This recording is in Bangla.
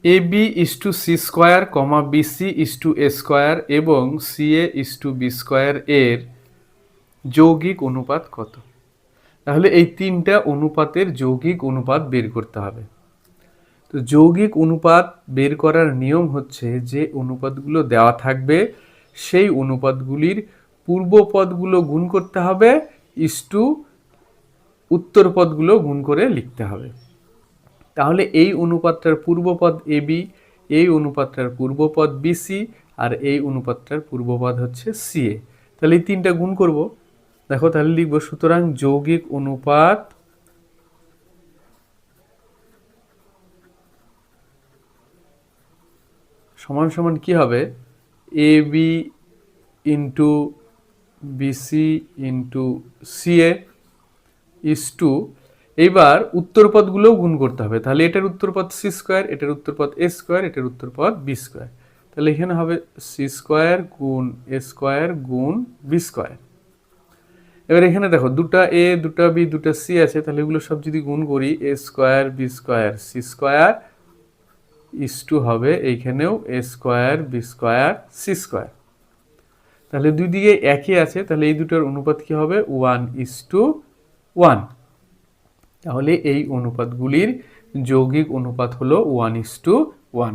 A B is to C square comma BC is to A square এবং C A is to B square এর যৌগিক অনুপাত কত? তাহলে এই তিনটা অনুপাতের যৌগিক অনুপাত বের করতে হবে। তো যৌগিক অনুপাত বের করার নিয়ম হচ্ছে যে অনুপাতগুলো দেওয়া থাকবে সেই অনুপাতগুলির পূর্ব পদগুলো গুণ করতে হবে ইস টু উত্তর পদগুলো গুণ করে লিখতে হবে। তাহলে এই অনুপাতটার পূর্বপদ এ বি, এই অনুপাতটার পূর্বপদ বিসি আর এই অনুপাতটার পূর্বপদ হচ্ছে সি এ। তাহলে এই তিনটা গুণ করব। দেখো তাহলে লিখবো সুতরাং যৌগিক অনুপাত সমান সমান কি হবে? A B into BC into C A is to, এইবার উত্তরপদগুলোও গুণ করতে হবে। তাহলে এটার উত্তরপদ সি স্কোয়ার, এটার উত্তরপদ এ স্কোয়ার, এটার উত্তরপদ বি স্কোয়ার। তাহলে এখানে হবে সি স্কোয়ার গুণ এ স্কোয়ার গুণ বি স্কোয়ার। এবার এখানে দেখো দুটা এ দুটা বি দুটা সি আছে, তাহলে এগুলো সব যদি গুণ করি A square B square C square is to হবে এইখানেও A square B square C square. তাহলে দুই দিকে একই আছে, তাহলে এই দুটোর অনুপাত কি হবে? 1:1। তাহলে এই অনুপাতগুলির যৌগিক অনুপাত হলো 1:1।